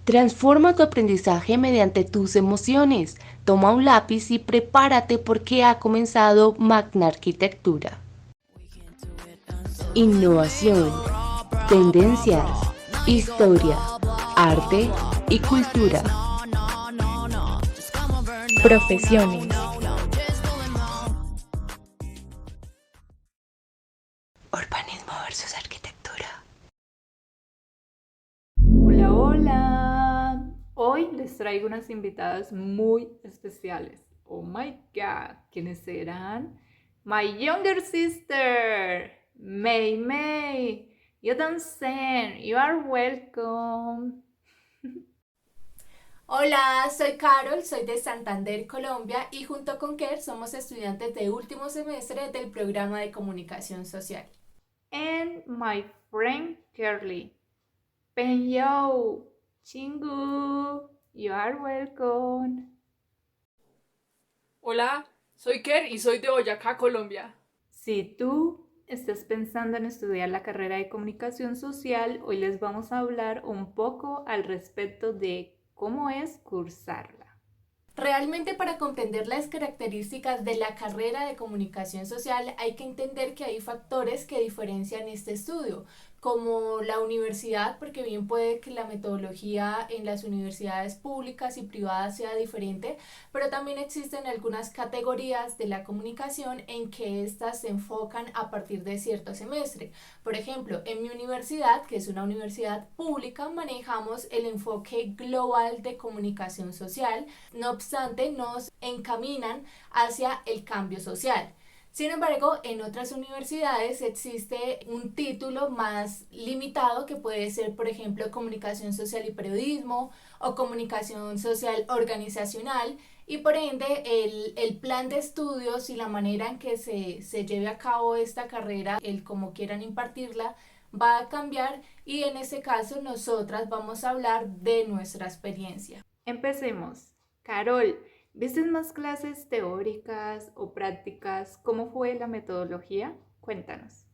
Transforma tu aprendizaje mediante tus emociones. Toma un lápiz y prepárate porque ha comenzado Magna Arquitectura. Innovación, tendencias, historia, arte y cultura. Profesiones. Urbanismo versus arquitectura. Hola, hola. Hoy les traigo unas invitadas muy especiales. Oh my God, ¿quiénes serán? My younger sister, May May. You don't send. You are welcome. Hola, soy Carol, soy de Santander, Colombia y junto con Ker somos estudiantes de último semestre del programa de comunicación social. And my friend Curly. Penyo, Chingu. You are welcome. Hola, soy Ker y soy de Boyacá, Colombia. Si tú estás pensando en estudiar la carrera de comunicación social, hoy les vamos a hablar un poco al respecto de cómo es cursarla. Realmente para comprender las características de la carrera de comunicación social hay que entender que hay factores que diferencian este estudio, como la universidad, porque bien puede que la metodología en las universidades públicas y privadas sea diferente, pero también existen algunas categorías de la comunicación en que éstas se enfocan a partir de cierto semestre. Por ejemplo, en mi universidad, que es una universidad pública, manejamos el enfoque global de comunicación social. No obstante, nos encaminan hacia el cambio social. Sin embargo, en otras universidades existe un título más limitado que puede ser, por ejemplo, comunicación social y periodismo o comunicación social organizacional, y por ende el plan de estudios y la manera en que se lleve a cabo esta carrera, el cómo quieran impartirla, va a cambiar, y en este caso nosotras vamos a hablar de nuestra experiencia. Empecemos. Carol, ¿viste más clases teóricas o prácticas? ¿Cómo fue la metodología? Cuéntanos.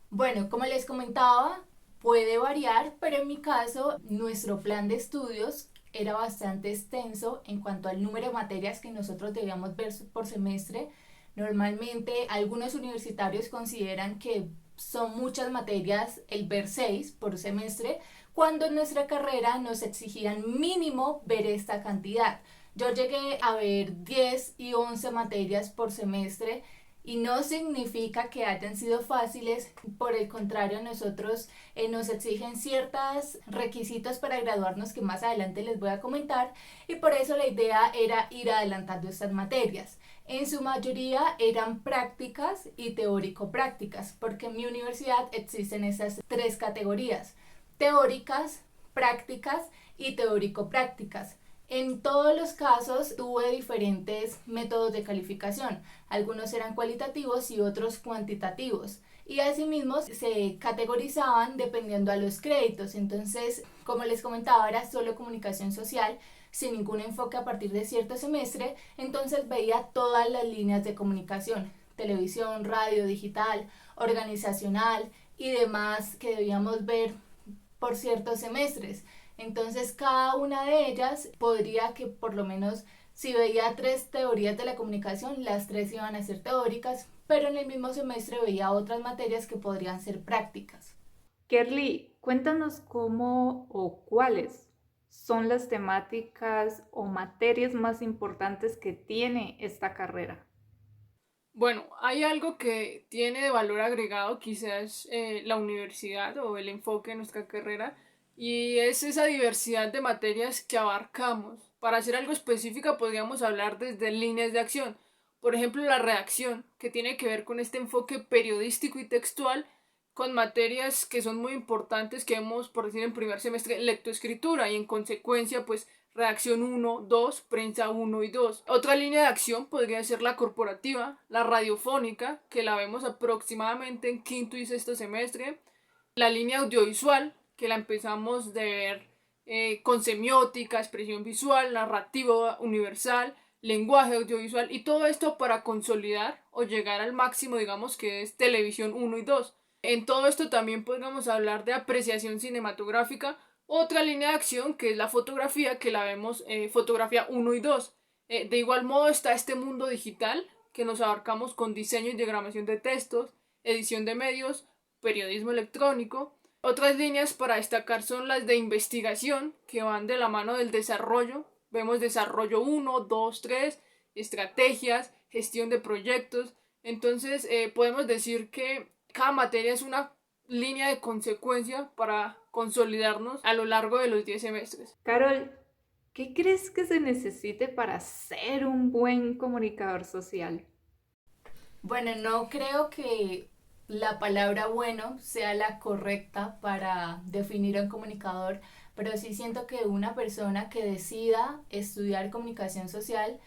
Bueno, como les comentaba, puede variar, pero en mi caso, nuestro plan de estudios era bastante extenso en cuanto al número de materias que nosotros debíamos ver por semestre. Normalmente, algunos universitarios consideran que son muchas materias el ver 6 por semestre, cuando en nuestra carrera nos exigían mínimo ver esta cantidad. Yo llegué a ver 10 y 11 materias por semestre, y no significa que hayan sido fáciles. Por el contrario, nosotros nos exigen ciertos requisitos para graduarnos que más adelante les voy a comentar, y por eso la idea era ir adelantando estas materias. En su mayoría eran prácticas y teórico-prácticas, porque en mi universidad existen esas tres categorías: teóricas, prácticas y teórico-prácticas. En todos los casos tuve diferentes métodos de calificación. Algunos eran cualitativos y otros cuantitativos. Y asimismo se categorizaban dependiendo a los créditos. Entonces, como les comentaba, era solo comunicación social, sin ningún enfoque a partir de cierto semestre. Entonces veía todas las líneas de comunicación: televisión, radio, digital, organizacional y demás que debíamos ver por ciertos semestres. Entonces cada una de ellas podría que por lo menos, si veía tres teorías de la comunicación, las tres iban a ser teóricas, pero en el mismo semestre veía otras materias que podrían ser prácticas. Kerly, cuéntanos cómo o cuáles son las temáticas o materias más importantes que tiene esta carrera. Bueno, hay algo que tiene de valor agregado quizás la universidad o el enfoque de nuestra carrera, y es esa diversidad de materias que abarcamos. Para hacer algo específico podríamos hablar desde líneas de acción. Por ejemplo, la redacción, que tiene que ver con este enfoque periodístico y textual, con materias que son muy importantes que vemos, por decir, en primer semestre, lectoescritura, y en consecuencia, pues redacción uno 2 prensa uno y 2. Otra línea de acción podría ser la corporativa, la radiofónica, que la vemos aproximadamente en quinto y sexto semestre, la línea audiovisual, que la empezamos de ver con semiótica, expresión visual, narrativa universal, lenguaje audiovisual, y todo esto para consolidar o llegar al máximo, digamos, que es televisión uno y 2. En todo esto también podríamos hablar de apreciación cinematográfica, otra línea de acción que es la fotografía, que la vemos fotografía 1 y 2. De igual modo está este mundo digital que nos abarcamos con diseño y diagramación de textos, edición de medios, periodismo electrónico. Otras líneas para destacar son las de investigación, que van de la mano del desarrollo. Vemos desarrollo 1, 2, 3, estrategias, gestión de proyectos. Entonces podemos decir que cada materia es una línea de consecuencia para consolidarnos a lo largo de los 10 semestres. Carol, ¿qué crees que se necesite para ser un buen comunicador social? Bueno, no creo que la palabra bueno sea la correcta para definir a un comunicador, pero sí siento que una persona que decida estudiar comunicación social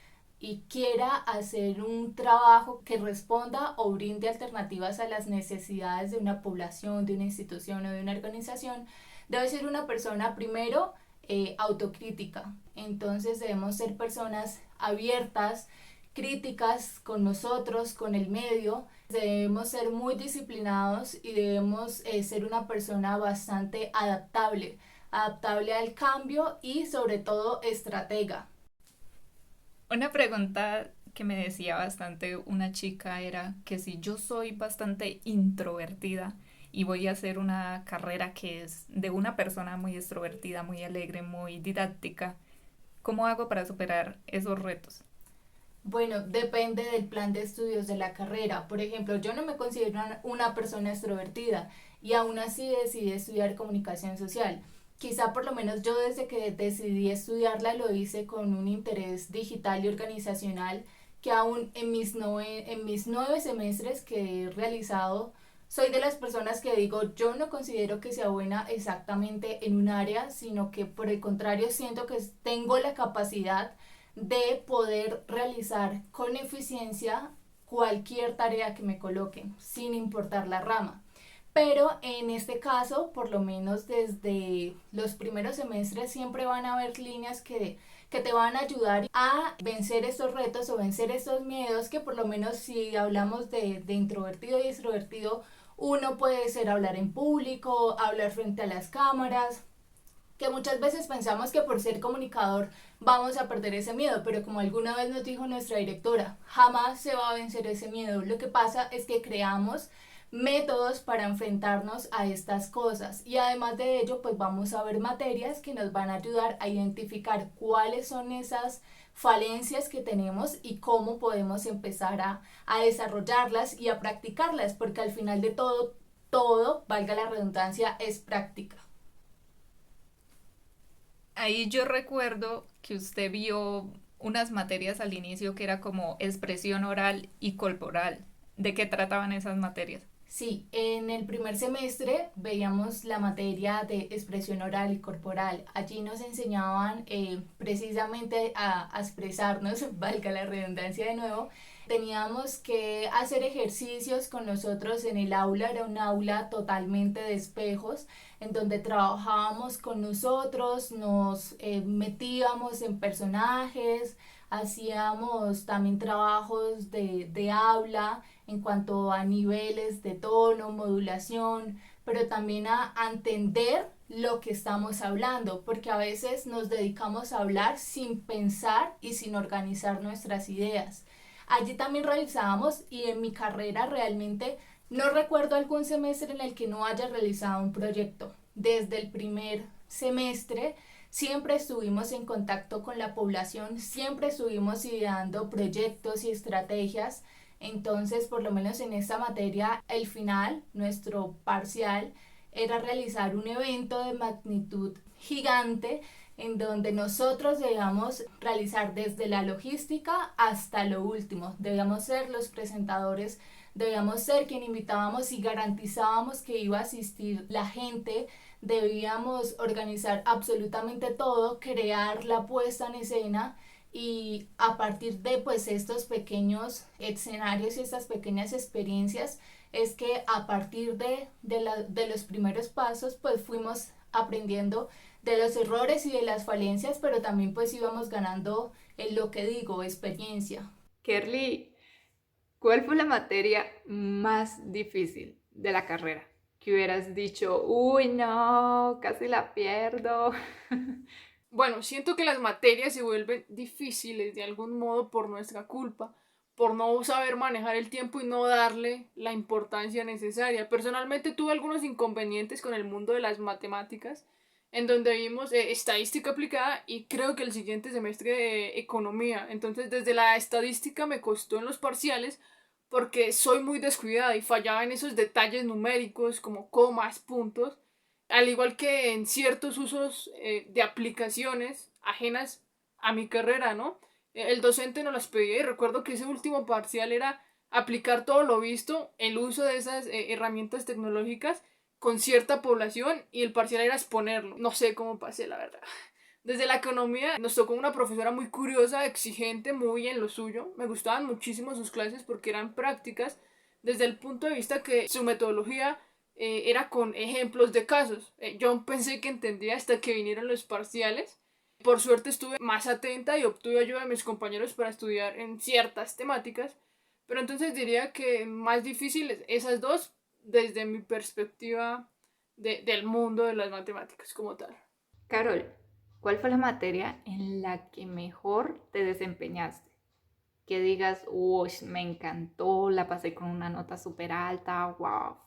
y quiera hacer un trabajo que responda o brinde alternativas a las necesidades de una población, de una institución o de una organización, debe ser una persona primero autocrítica. Entonces debemos ser personas abiertas, críticas con nosotros, con el medio. Debemos ser muy disciplinados y debemos ser una persona bastante adaptable al cambio y sobre todo estratega. Una pregunta que me decía bastante una chica era que si yo soy bastante introvertida y voy a hacer una carrera que es de una persona muy extrovertida, muy alegre, muy didáctica, ¿cómo hago para superar esos retos? Bueno, depende del plan de estudios de la carrera. Por ejemplo, yo no me considero una persona extrovertida y aún así decidí estudiar comunicación social. Quizá por lo menos yo desde que decidí estudiarla lo hice con un interés digital y organizacional que aún en mis 9 semestres que he realizado, soy de las personas que digo, yo no considero que sea buena exactamente en un área, sino que por el contrario siento que tengo la capacidad de poder realizar con eficiencia cualquier tarea que me coloquen, sin importar la rama. Pero en este caso, por lo menos desde los primeros semestres, siempre van a haber líneas que te van a ayudar a vencer estos retos o vencer estos miedos que por lo menos si hablamos de introvertido y extrovertido, uno puede ser hablar en público, hablar frente a las cámaras, que muchas veces pensamos que por ser comunicador vamos a perder ese miedo, pero como alguna vez nos dijo nuestra directora, jamás se va a vencer ese miedo. Lo que pasa es que creamos métodos para enfrentarnos a estas cosas y además de ello pues vamos a ver materias que nos van a ayudar a identificar cuáles son esas falencias que tenemos y cómo podemos empezar a desarrollarlas y a practicarlas, porque al final de todo, valga la redundancia, es práctica. Ahí yo recuerdo que usted vio unas materias al inicio que era como expresión oral y corporal. ¿De qué trataban esas materias? Sí, en el primer semestre veíamos la materia de expresión oral y corporal. Allí nos enseñaban precisamente a expresarnos, valga la redundancia de nuevo. Teníamos que hacer ejercicios con nosotros en el aula, era un aula totalmente de espejos, en donde trabajábamos con nosotros, nos metíamos en personajes, hacíamos también trabajos de habla en cuanto a niveles de tono, modulación, pero también a entender lo que estamos hablando, porque a veces nos dedicamos a hablar sin pensar y sin organizar nuestras ideas. Allí también realizábamos y en mi carrera realmente no recuerdo algún semestre en el que no haya realizado un proyecto. Desde el primer semestre siempre estuvimos en contacto con la población, siempre estuvimos ideando proyectos y estrategias. Entonces, por lo menos en esta materia, el final, nuestro parcial, era realizar un evento de magnitud gigante en donde nosotros debíamos realizar desde la logística hasta lo último. Debíamos ser los presentadores, debíamos ser quien invitábamos y garantizábamos que iba a asistir la gente. Debíamos organizar absolutamente todo, crear la puesta en escena y a partir de pues estos pequeños escenarios y estas pequeñas experiencias es que a partir de los primeros pasos pues fuimos aprendiendo de los errores y de las falencias, pero también pues íbamos ganando en lo que digo, experiencia. Kerly, ¿cuál fue la materia más difícil de la carrera? que hubieras dicho, uy, no, casi la pierdo? Bueno, siento que las materias se vuelven difíciles de algún modo por nuestra culpa, por no saber manejar el tiempo y no darle la importancia necesaria. Personalmente tuve algunos inconvenientes con el mundo de las matemáticas, en donde vimos estadística aplicada y creo que el siguiente semestre de economía. Entonces, desde la estadística me costó en los parciales porque soy muy descuidada y fallaba en esos detalles numéricos como comas, puntos, al igual que en ciertos usos de aplicaciones ajenas a mi carrera, ¿no? El docente nos las pedía y recuerdo que ese último parcial era aplicar todo lo visto, el uso de esas herramientas tecnológicas con cierta población y el parcial era exponerlo. No sé cómo pasé, la verdad. Desde la economía nos tocó una profesora muy curiosa, exigente, muy en lo suyo. Me gustaban muchísimo sus clases porque eran prácticas desde el punto de vista que su metodología era con ejemplos de casos. Yo pensé que entendía hasta que vinieron los parciales. Por suerte estuve más atenta y obtuve ayuda de mis compañeros para estudiar en ciertas temáticas. Pero entonces diría que más difíciles esas dos desde mi perspectiva del mundo de las matemáticas como tal. Carol, ¿cuál fue la materia en la que mejor te desempeñaste? Que digas, uy, me encantó, la pasé con una nota súper alta, wow.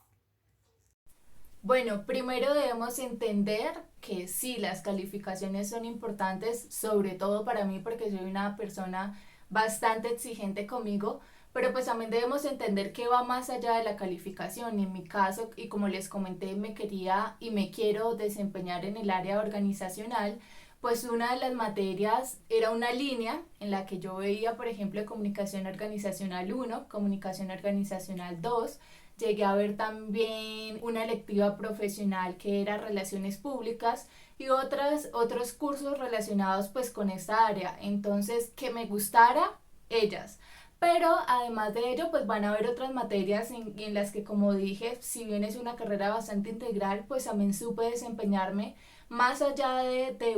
Bueno, primero debemos entender que sí, las calificaciones son importantes, sobre todo para mí porque soy una persona bastante exigente conmigo, pero pues también debemos entender que va más allá de la calificación. En mi caso, y como les comenté, me quería y me quiero desempeñar en el área organizacional, pues una de las materias era una línea en la que yo veía, por ejemplo, comunicación organizacional 1, comunicación organizacional 2. Llegué a ver también una electiva profesional que era relaciones públicas y otros cursos relacionados pues con esta área. Entonces, que me gustara ellas. Pero además de ello, pues van a haber otras materias en las que, como dije, si bien es una carrera bastante integral, pues también supe desempeñarme más allá de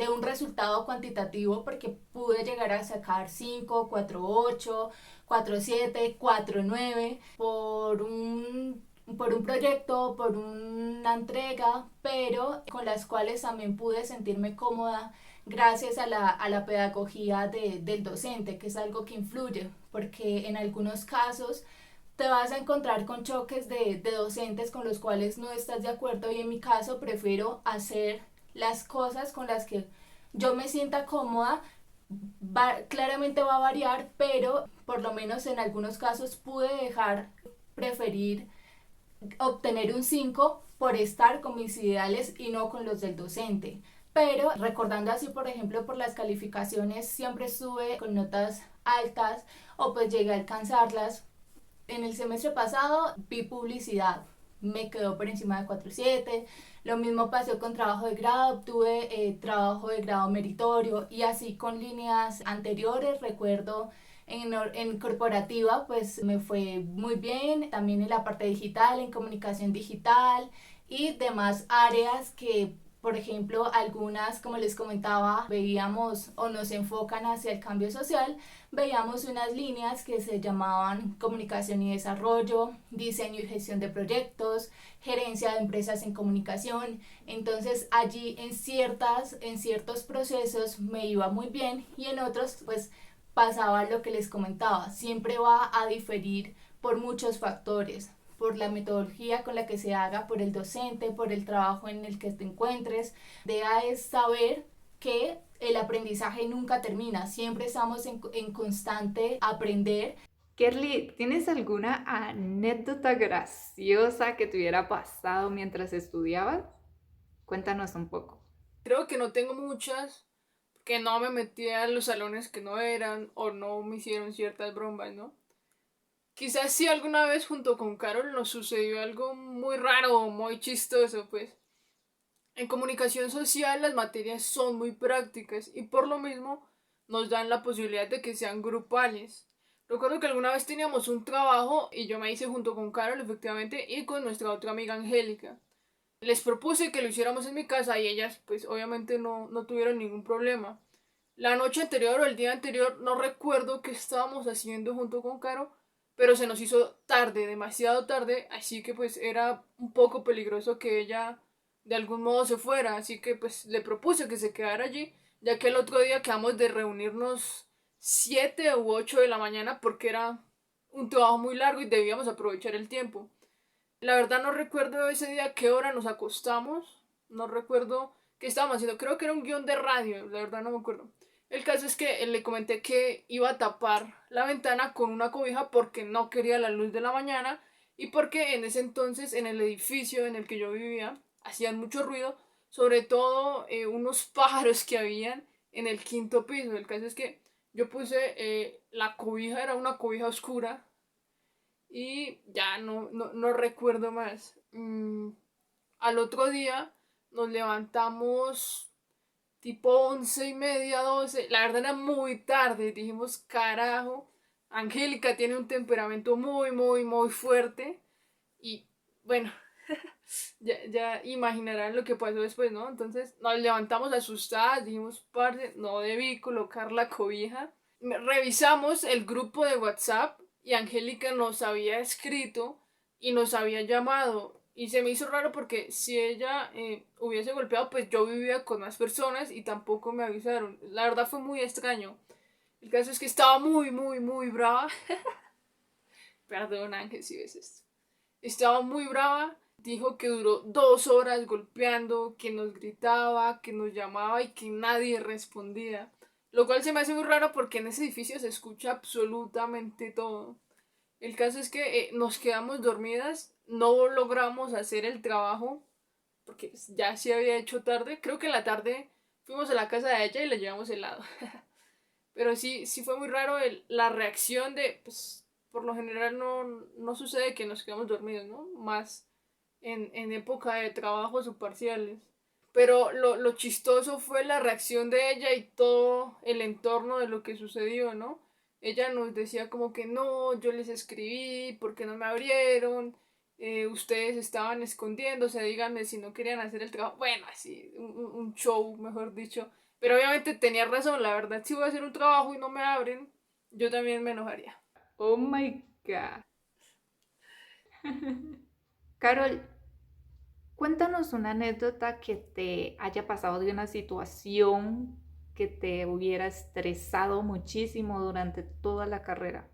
un resultado cuantitativo porque pude llegar a sacar 5, 4, 8, 4, 7, 4, 9 por un proyecto, por una entrega, pero con las cuales también pude sentirme cómoda gracias a la pedagogía del docente, que es algo que influye, porque en algunos casos te vas a encontrar con choques de docentes con los cuales no estás de acuerdo y en mi caso prefiero hacer las cosas con las que yo me sienta cómoda. Claramente va a variar, pero por lo menos en algunos casos pude preferir obtener un 5 por estar con mis ideales y no con los del docente. Pero recordando así, por ejemplo, por las calificaciones, siempre estuve con notas altas o pues llegué a alcanzarlas. En el semestre pasado vi publicidad, me quedó por encima de 4.7. Lo mismo pasó con trabajo de grado, obtuve trabajo de grado meritorio y así con líneas anteriores. Recuerdo en corporativa pues me fue muy bien, también en la parte digital, en comunicación digital y demás áreas que por ejemplo, algunas, como les comentaba, veíamos o nos enfocan hacia el cambio social. Veíamos unas líneas que se llamaban comunicación y desarrollo, diseño y gestión de proyectos, gerencia de empresas en comunicación. Entonces allí en ciertos procesos me iba muy bien y en otros pues pasaba lo que les comentaba. Siempre va a diferir por muchos factores, por la metodología con la que se haga, por el docente, por el trabajo en el que te encuentres. La idea es saber que el aprendizaje nunca termina, siempre estamos en constante aprender. Kerly, ¿tienes alguna anécdota graciosa que te hubiera pasado mientras estudiabas? Cuéntanos un poco. Creo que no tengo muchas, que no me metí a los salones que no eran o no me hicieron ciertas bromas, ¿no? Quizás sí alguna vez junto con Carol nos sucedió algo muy raro o muy chistoso, pues. En comunicación social las materias son muy prácticas y por lo mismo nos dan la posibilidad de que sean grupales. Recuerdo que alguna vez teníamos un trabajo y yo me hice junto con Carol efectivamente y con nuestra otra amiga Angélica. Les propuse que lo hiciéramos en mi casa y ellas pues obviamente no tuvieron ningún problema. La noche anterior o el día anterior no recuerdo qué estábamos haciendo junto con Caro, pero se nos hizo tarde, demasiado tarde, así que pues era un poco peligroso que ella de algún modo se fuera, así que pues le propuse que se quedara allí, ya que el otro día quedamos de reunirnos 7 u 8 de la mañana porque era un trabajo muy largo y debíamos aprovechar el tiempo. La verdad no recuerdo ese día qué hora nos acostamos, no recuerdo qué estábamos haciendo, creo que era un guión de radio, la verdad no me acuerdo. El caso es que le comenté que iba a tapar la ventana con una cobija porque no quería la luz de la mañana y porque en ese entonces en el edificio en el que yo vivía hacían mucho ruido, sobre todo unos pájaros que habían en el quinto piso. El caso es que yo puse la cobija, era una cobija oscura y ya no recuerdo más. Al otro día nos levantamos tipo 11:30, 12. La verdad era muy tarde. Dijimos, carajo, Angélica tiene un temperamento muy fuerte. Y bueno, ya imaginarán lo que pasó después, ¿no? Entonces nos levantamos asustadas, dijimos, parce, no debí colocar la cobija. Revisamos el grupo de WhatsApp y Angélica nos había escrito y nos había llamado. Y se me hizo raro porque si ella hubiese golpeado, pues yo vivía con más personas y tampoco me avisaron. La verdad fue muy extraño. El caso es que estaba muy brava. Perdón, Ángel, si ves esto. Estaba muy brava. Dijo que duró 2 horas golpeando, que nos gritaba, que nos llamaba y que nadie respondía. Lo cual se me hace muy raro porque en ese edificio se escucha absolutamente todo. El caso es que nos quedamos dormidas, no logramos hacer el trabajo porque pues, ya se había hecho tarde. Creo que en la tarde fuimos a la casa de ella y le llevamos helado. Pero sí fue muy raro la reacción de, pues, por lo general no sucede que nos quedamos dormidos, ¿no? Más en época de trabajos o parciales. Pero lo chistoso fue la reacción de ella y todo el entorno de lo que sucedió, ¿no? Ella nos decía como que no, yo les escribí, ¿por qué no me abrieron? Ustedes estaban escondiéndose, díganme si no querían hacer el trabajo. Bueno, así, un show, mejor dicho. Pero obviamente tenía razón, la verdad, si voy a hacer un trabajo y no me abren, yo también me enojaría. Oh my God. Carol, cuéntanos una anécdota que te haya pasado de una situación que te hubiera estresado muchísimo durante toda la carrera.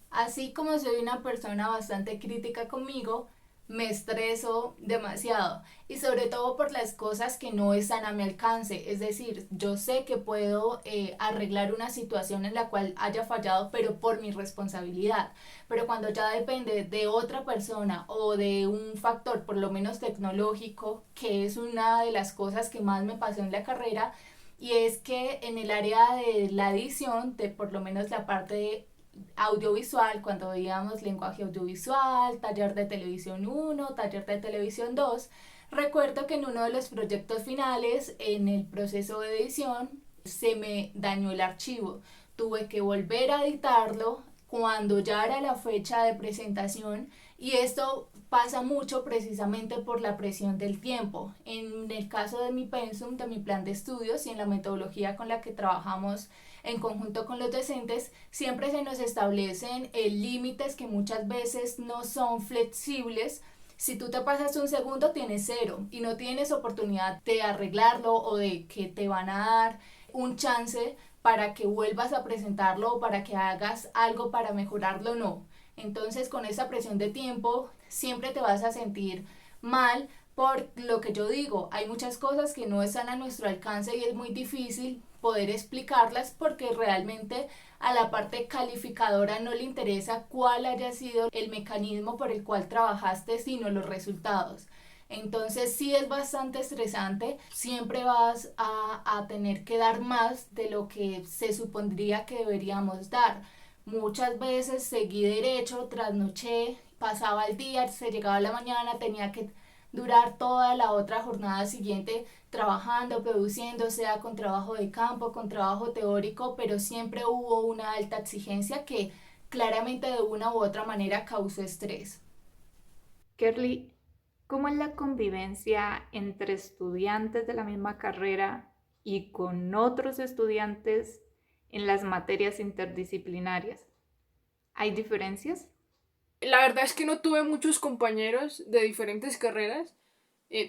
Así como soy una persona bastante crítica conmigo, me estreso demasiado y sobre todo por las cosas que no están a mi alcance. Es decir, yo sé que puedo arreglar una situación en la cual haya fallado, pero por mi responsabilidad. Pero cuando ya depende de otra persona o de un factor, por lo menos tecnológico, que es una de las cosas que más me pasó en la carrera, y es que en el área de la edición, de por lo menos la parte audiovisual, cuando veíamos lenguaje audiovisual, taller de televisión 1, taller de televisión 2, recuerdo que en uno de los proyectos finales, en el proceso de edición, se me dañó el archivo. Tuve que volver a editarlo cuando ya era la fecha de presentación y esto pasa mucho precisamente por la presión del tiempo. En el caso de mi pensum, de mi plan de estudios y en la metodología con la que trabajamos en conjunto con los docentes, siempre se nos establecen límites que muchas veces no son flexibles. Si tú te pasas un segundo, tienes 0 y no tienes oportunidad de arreglarlo o de que te van a dar un chance para que vuelvas a presentarlo o para que hagas algo para mejorarlo, no. Entonces, con esa presión de tiempo, siempre te vas a sentir mal por lo que yo digo. Hay muchas cosas que no están a nuestro alcance y es muy difícil poder explicarlas porque realmente a la parte calificadora no le interesa cuál haya sido el mecanismo por el cual trabajaste, sino los resultados. Entonces sí es bastante estresante, siempre vas a tener que dar más de lo que se supondría que deberíamos dar. Muchas veces seguí derecho, trasnoché, pasaba el día, se llegaba a la mañana, tenía que durar toda la otra jornada siguiente trabajando, produciendo, sea con trabajo de campo, con trabajo teórico, pero siempre hubo una alta exigencia que claramente de una u otra manera causó estrés. Kerly, ¿cómo es la convivencia entre estudiantes de la misma carrera y con otros estudiantes en las materias interdisciplinarias? ¿Hay diferencias? La verdad es que no tuve muchos compañeros de diferentes carreras.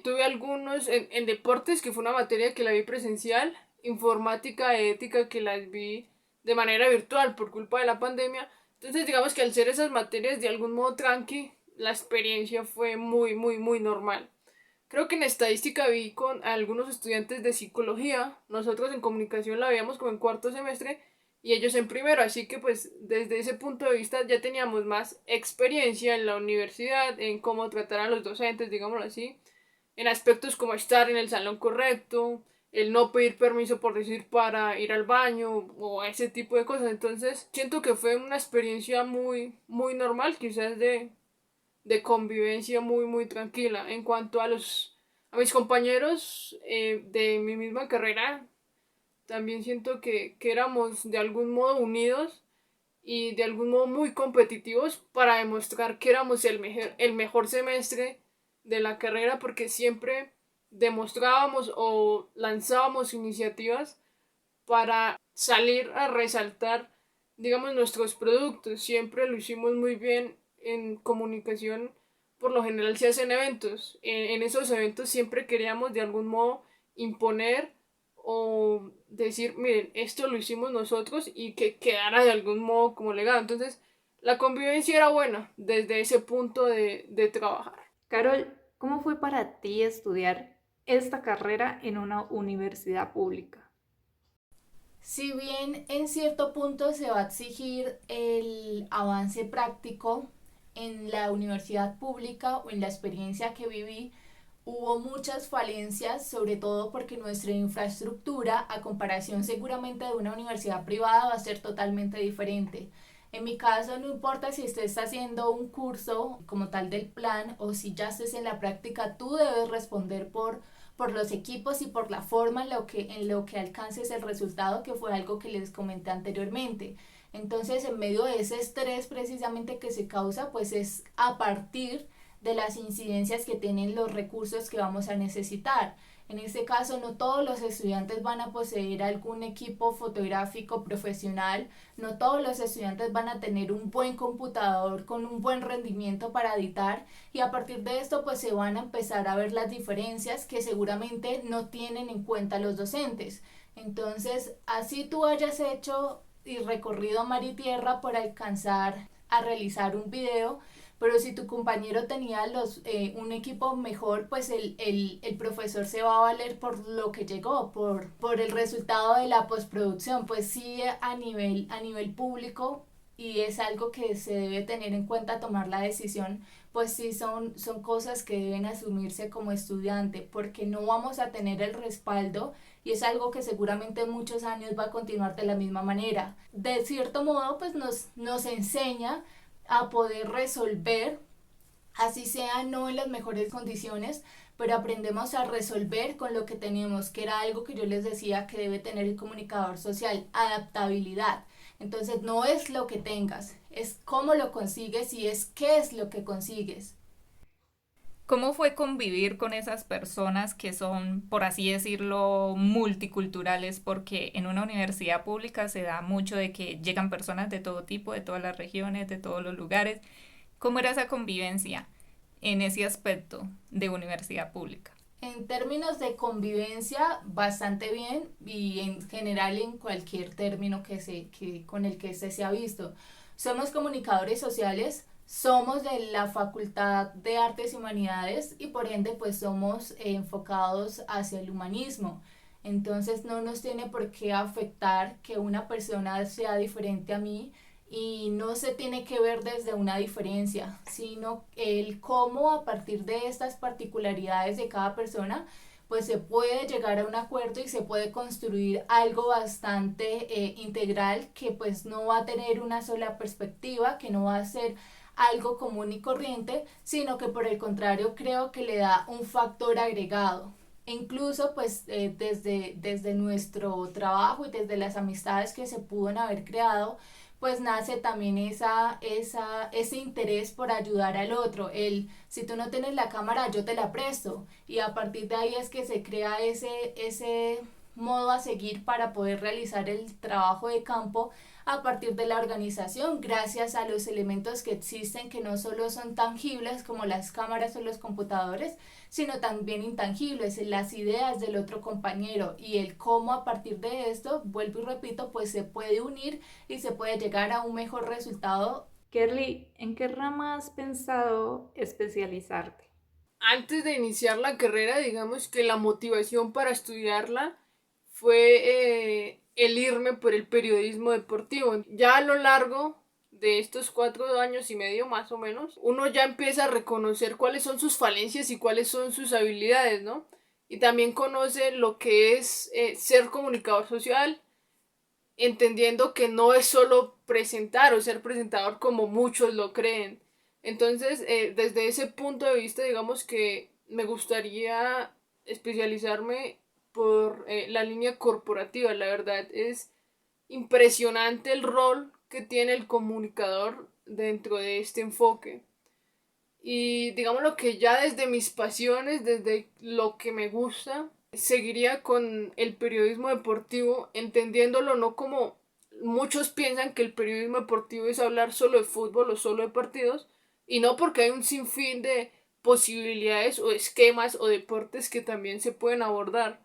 Tuve algunos en deportes, que fue una materia que la vi presencial, informática, ética, que las vi de manera virtual por culpa de la pandemia. Entonces digamos que al ser esas materias de algún modo tranqui, la experiencia fue muy, muy, muy normal. Creo que en estadística vi con algunos estudiantes de psicología, nosotros en comunicación la veíamos como en cuarto semestre y ellos en primero, así que pues desde ese punto de vista ya teníamos más experiencia en la universidad, en cómo tratar a los docentes, digámoslo así, en aspectos como estar en el salón correcto, el no pedir permiso por decir para ir al baño o ese tipo de cosas. Entonces siento que fue una experiencia muy, muy normal, quizás de convivencia muy, muy tranquila. En cuanto a mis compañeros de mi misma carrera, también siento que éramos de algún modo unidos y de algún modo muy competitivos para demostrar que éramos el mejor semestre de la carrera, porque siempre demostrábamos o lanzábamos iniciativas para salir a resaltar, digamos, nuestros productos. Siempre lo hicimos muy bien en comunicación. Por lo general se hacen eventos. En esos eventos siempre queríamos de algún modo imponer o decir, miren, esto lo hicimos nosotros, y que quedara de algún modo como legado. Entonces, la convivencia era buena desde ese punto de trabajar. Carol, ¿cómo fue para ti estudiar esta carrera en una universidad pública? Si bien en cierto punto se va a exigir el avance práctico en la universidad pública o en la experiencia que viví, hubo muchas falencias, sobre todo porque nuestra infraestructura, a comparación seguramente de una universidad privada, va a ser totalmente diferente. En mi caso, no importa si estés haciendo un curso como tal del plan o si ya estés en la práctica, tú debes responder por los equipos y por la forma en lo que alcances el resultado, que fue algo que les comenté anteriormente. Entonces, en medio de ese estrés precisamente que se causa, pues es a partir de las incidencias que tienen los recursos que vamos a necesitar. En este caso, no todos los estudiantes van a poseer algún equipo fotográfico profesional, no todos los estudiantes van a tener un buen computador con un buen rendimiento para editar, y a partir de esto pues se van a empezar a ver las diferencias que seguramente no tienen en cuenta los docentes. Entonces, así tú hayas hecho y recorrido mar y tierra por alcanzar a realizar un video, pero si tu compañero tenía un equipo mejor, pues el profesor se va a valer por lo que llegó, por el resultado de la postproducción. Pues sí, a nivel público, y es algo que se debe tener en cuenta tomar la decisión, pues sí son cosas que deben asumirse como estudiante, porque no vamos a tener el respaldo, y es algo que seguramente en muchos años va a continuar de la misma manera. De cierto modo, pues nos enseña a poder resolver, así sea no en las mejores condiciones, pero aprendemos a resolver con lo que tenemos, que era algo que yo les decía que debe tener el comunicador social: adaptabilidad. Entonces no es lo que tengas, es cómo lo consigues y es qué es lo que consigues. ¿Cómo fue convivir con esas personas que son, por así decirlo, multiculturales? Porque en una universidad pública se da mucho de que llegan personas de todo tipo, de todas las regiones, de todos los lugares. ¿Cómo era esa convivencia en ese aspecto de universidad pública? En términos de convivencia, bastante bien, y en general en cualquier término con el que se ha visto. Somos comunicadores sociales, somos de la Facultad de Artes y Humanidades y por ende pues somos enfocados hacia el humanismo. Entonces no nos tiene por qué afectar que una persona sea diferente a mí, y no se tiene que ver desde una diferencia, sino el cómo a partir de estas particularidades de cada persona pues se puede llegar a un acuerdo y se puede construir algo bastante integral, que pues no va a tener una sola perspectiva, que no va a ser algo común y corriente, sino que por el contrario creo que le da un factor agregado. E incluso pues desde nuestro trabajo y desde las amistades que se pudo haber creado, pues nace también ese interés por ayudar al otro. Si tú no tienes la cámara, yo te la presto. Y a partir de ahí es que se crea modo a seguir para poder realizar el trabajo de campo a partir de la organización, gracias a los elementos que existen, que no solo son tangibles como las cámaras o los computadores, sino también intangibles, las ideas del otro compañero y el cómo a partir de esto, vuelvo y repito, pues se puede unir y se puede llegar a un mejor resultado. Kerly, ¿en qué rama has pensado especializarte? Antes de iniciar la carrera, digamos que la motivación para estudiarla fue el irme por el periodismo deportivo. Ya a lo largo de estos 4 años y medio más o menos, uno ya empieza a reconocer cuáles son sus falencias y cuáles son sus habilidades, ¿no? Y también conoce lo que es ser comunicador social, entendiendo que no es solo presentar o ser presentador como muchos lo creen. Entonces, desde ese punto de vista, digamos que me gustaría especializarme por la línea corporativa. La verdad es impresionante el rol que tiene el comunicador dentro de este enfoque. Y digamos lo que ya desde mis pasiones, desde lo que me gusta, seguiría con el periodismo deportivo, entendiéndolo no como muchos piensan que el periodismo deportivo es hablar solo de fútbol o solo de partidos, y no, porque hay un sinfín de posibilidades o esquemas o deportes que también se pueden abordar.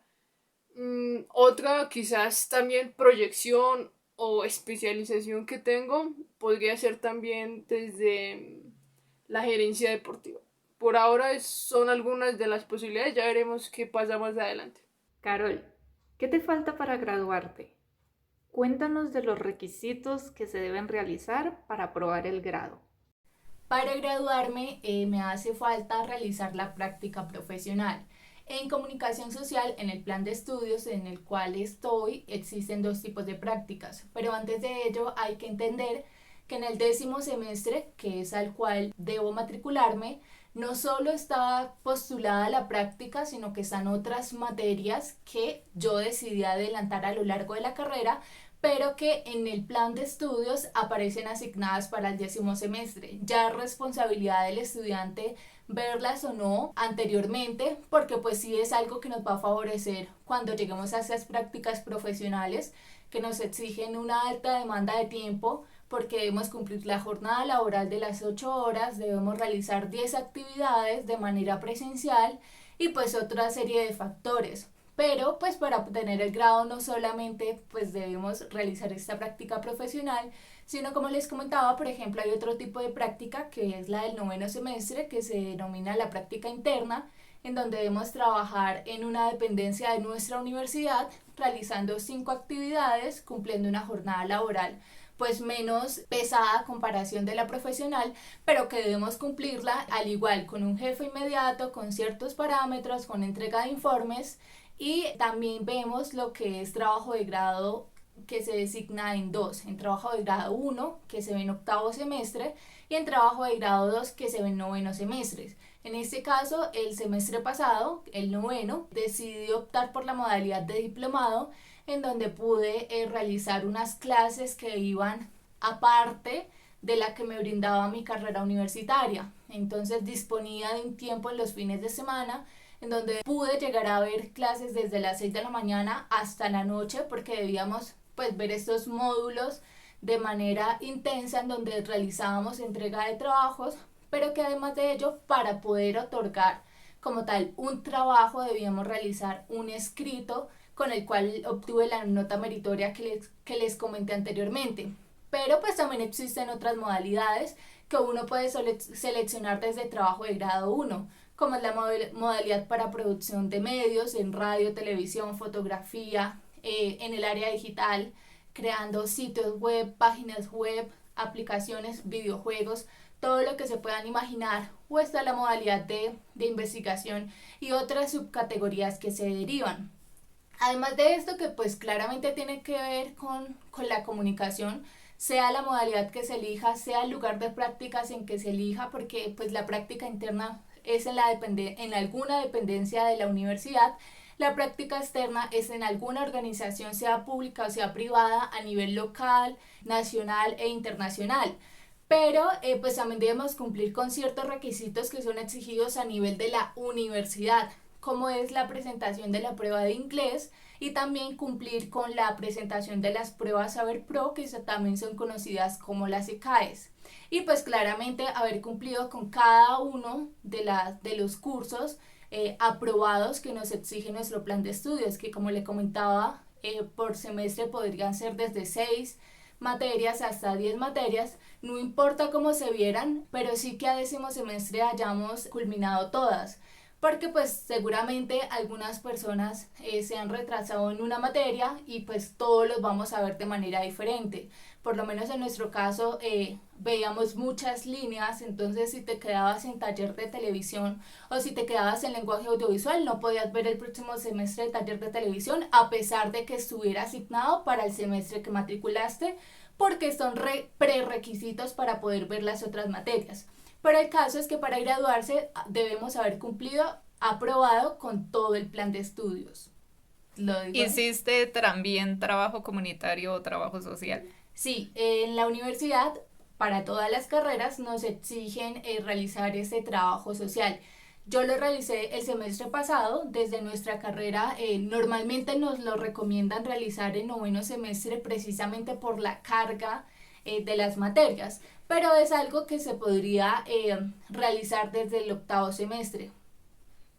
Otra quizás también proyección o especialización que tengo podría ser también desde la gerencia deportiva. Por ahora son algunas de las posibilidades, ya veremos qué pasa más adelante. Carol, ¿qué te falta para graduarte? Cuéntanos de los requisitos que se deben realizar para aprobar el grado. Para graduarme me hace falta realizar la práctica profesional. En comunicación social, en el plan de estudios en el cual estoy, existen 2 tipos de prácticas, pero antes de ello hay que entender que en el 10º semestre, que es al cual debo matricularme, no solo está postulada la práctica, sino que están otras materias que yo decidí adelantar a lo largo de la carrera, pero que en el plan de estudios aparecen asignadas para el 10º semestre. Ya es responsabilidad del estudiante verlas o no anteriormente, porque pues sí es algo que nos va a favorecer cuando lleguemos a esas prácticas profesionales que nos exigen una alta demanda de tiempo, porque debemos cumplir la jornada laboral de las 8 horas, debemos realizar 10 actividades de manera presencial y pues otra serie de factores. Pero pues para obtener el grado no solamente pues debemos realizar esta práctica profesional, sino como les comentaba, por ejemplo, hay otro tipo de práctica que es la del 9º semestre, que se denomina la práctica interna, en donde debemos trabajar en una dependencia de nuestra universidad, realizando 5 actividades, cumpliendo una jornada laboral pues menos pesada a comparación de la profesional, pero que debemos cumplirla al igual con un jefe inmediato, con ciertos parámetros, con entrega de informes. Y también vemos lo que es trabajo de grado, que se designa en 2, en trabajo de grado 1, que se ve en 8º semestre, y en trabajo de grado 2, que se ve en 9º semestre. En este caso, el semestre pasado, el 9º, decidí optar por la modalidad de diplomado, en donde pude realizar unas clases que iban aparte de la que me brindaba mi carrera universitaria. Entonces disponía de un tiempo en los fines de semana en donde pude llegar a ver clases desde las 6 de la mañana hasta la noche, porque debíamos pues ver estos módulos de manera intensa en donde realizábamos entrega de trabajos, pero que además de ello, para poder otorgar como tal un trabajo, debíamos realizar un escrito con el cual obtuve la nota meritoria que les comenté anteriormente. Pero pues también existen otras modalidades que uno puede seleccionar desde trabajo de grado 1, como es la modalidad para producción de medios en radio, televisión, fotografía, en el área digital, creando sitios web, páginas web, aplicaciones, videojuegos, todo lo que se puedan imaginar, o está la modalidad de investigación y otras subcategorías que se derivan. Además de esto, que pues claramente tiene que ver con la comunicación, sea la modalidad que se elija, sea el lugar de prácticas en que se elija, porque pues la práctica interna es en alguna dependencia de la universidad, la práctica externa es en alguna organización, sea pública o sea privada, a nivel local, nacional e internacional. Pero pues también debemos cumplir con ciertos requisitos que son exigidos a nivel de la universidad, como es la presentación de la prueba de inglés y también cumplir con la presentación de las pruebas Saber Pro, que también son conocidas como las ECAES. Y pues claramente haber cumplido con cada uno de los cursos aprobados que nos exige nuestro plan de estudios, que como le comentaba, por semestre podrían ser desde 6 materias hasta 10 materias, no importa cómo se vieran, pero sí que a 10º semestre hayamos culminado todas, porque pues seguramente algunas personas se han retrasado en una materia y pues todos los vamos a ver de manera diferente. Por lo menos en nuestro caso veíamos muchas líneas, entonces si te quedabas en taller de televisión o si te quedabas en lenguaje audiovisual no podías ver el próximo semestre de taller de televisión a pesar de que estuviera asignado para el semestre que matriculaste, porque son prerequisitos para poder ver las otras materias. Pero el caso es que para graduarse debemos haber aprobado con todo el plan de estudios. ¿Lo digo? ¿Hiciste también trabajo comunitario o trabajo social? Sí, en la universidad para todas las carreras nos exigen realizar ese trabajo social. Yo lo realicé el semestre pasado. Desde nuestra carrera normalmente nos lo recomiendan realizar en 9º semestre precisamente por la carga de las materias, pero es algo que se podría realizar desde el 8º semestre.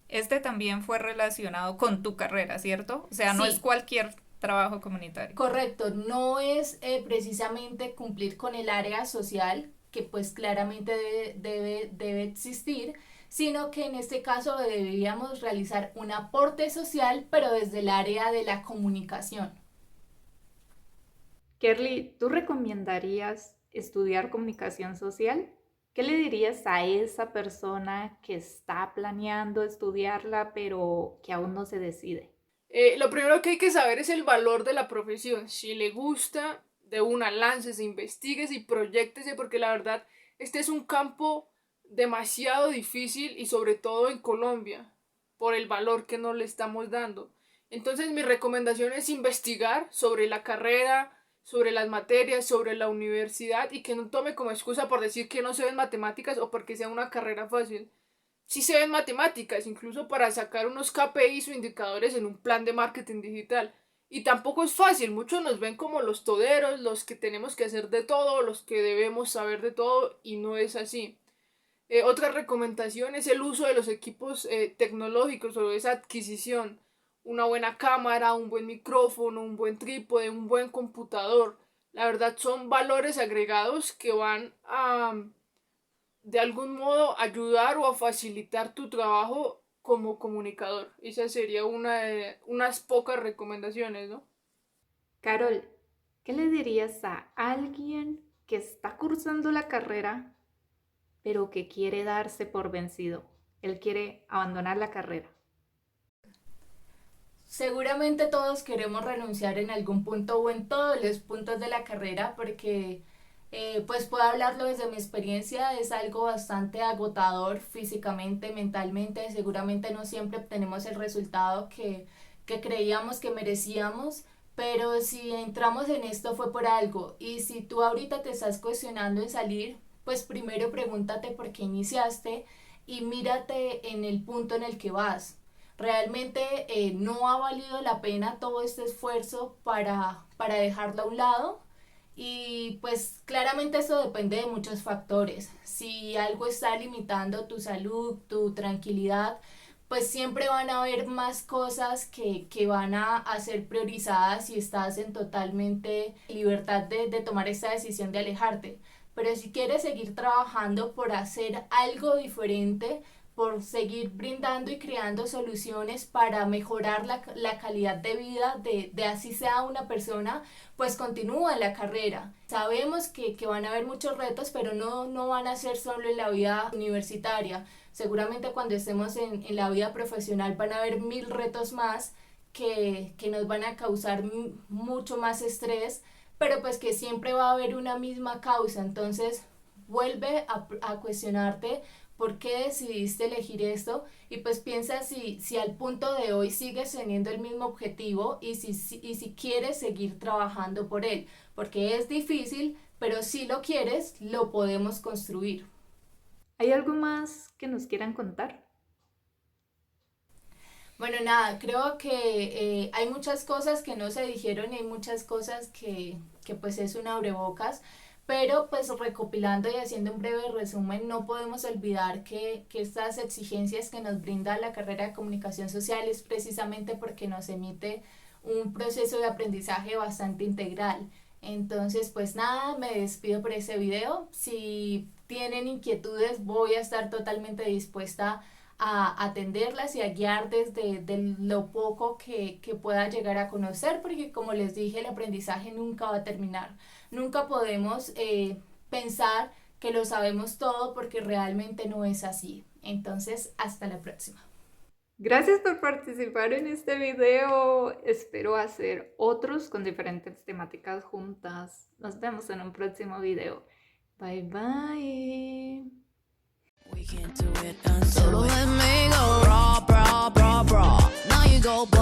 Este también fue relacionado con tu carrera, ¿cierto? O sea, no Sí. es cualquier trabajo comunitario. Correcto, no es precisamente cumplir con el área social, que pues claramente debe existir, sino que en este caso deberíamos realizar un aporte social, pero desde el área de la comunicación. Kerly, ¿tú recomendarías estudiar comunicación social? ¿Qué le dirías a esa persona que está planeando estudiarla pero que aún no se decide? Lo primero que hay que saber es el valor de la profesión. Si le gusta, de una láncese, investíguese y proyéctese, porque la verdad, este es un campo demasiado difícil y sobre todo en Colombia, por el valor que no le estamos dando. Entonces, mi recomendación es investigar sobre la carrera, sobre las materias, sobre la universidad y que no tome como excusa por decir que no se ven matemáticas o porque sea una carrera fácil. Sí se ven matemáticas, incluso para sacar unos KPIs o indicadores en un plan de marketing digital. Y tampoco es fácil, muchos nos ven como los toderos, los que tenemos que hacer de todo, los que debemos saber de todo, y no es así. Otra recomendación es el uso de los equipos tecnológicos o esa adquisición. Una buena cámara, un buen micrófono, un buen trípode, un buen computador. La verdad son valores agregados que van a de algún modo ayudar o a facilitar tu trabajo como comunicador. Esa sería unas pocas recomendaciones, ¿no? Carol, ¿qué le dirías a alguien que está cursando la carrera pero que quiere darse por vencido? Él quiere abandonar la carrera. Seguramente todos queremos renunciar en algún punto o en todos los puntos de la carrera porque pues puedo hablarlo desde mi experiencia, es algo bastante agotador físicamente, mentalmente, seguramente no siempre obtenemos el resultado que creíamos que merecíamos, pero si entramos en esto fue por algo y si tú ahorita te estás cuestionando en salir, pues primero pregúntate por qué iniciaste y mírate en el punto en el que vas. Realmente no ha valido la pena todo este esfuerzo para dejarlo a un lado y pues claramente eso depende de muchos factores. Si algo está limitando tu salud, tu tranquilidad, pues siempre van a haber más cosas que van a ser priorizadas si estás en totalmente libertad de tomar esta decisión de alejarte. Pero si quieres seguir trabajando por hacer algo diferente, por seguir brindando y creando soluciones para mejorar la calidad de vida de así sea una persona, pues continúa en la carrera. Sabemos que van a haber muchos retos, pero no van a ser solo en la vida universitaria. Seguramente cuando estemos en la vida profesional van a haber 1000 retos más que nos van a causar mucho más estrés, pero pues que siempre va a haber una misma causa. Entonces vuelve a cuestionarte por qué decidiste elegir esto y pues piensa si al punto de hoy sigues teniendo el mismo objetivo y si quieres seguir trabajando por él, porque es difícil, pero si lo quieres, lo podemos construir. ¿Hay algo más que nos quieran contar? Bueno, nada, creo que hay muchas cosas que no se dijeron y hay muchas cosas que pues es un abrebocas, pero pues recopilando y haciendo un breve resumen, no podemos olvidar que estas exigencias que nos brinda la carrera de comunicación social es precisamente porque nos emite un proceso de aprendizaje bastante integral. Entonces, pues nada, me despido por ese video. Si tienen inquietudes, voy a estar totalmente dispuesta a atenderlas y a guiar desde de lo poco que pueda llegar a conocer, porque como les dije, el aprendizaje nunca va a terminar. Nunca podemos pensar que lo sabemos todo porque realmente no es así. Entonces, hasta la próxima. Gracias por participar en este video. Espero hacer otros con diferentes temáticas juntas. Nos vemos en un próximo video. Bye bye. We can't do it until let me go. Bra, bra, bra, bra. Now you go.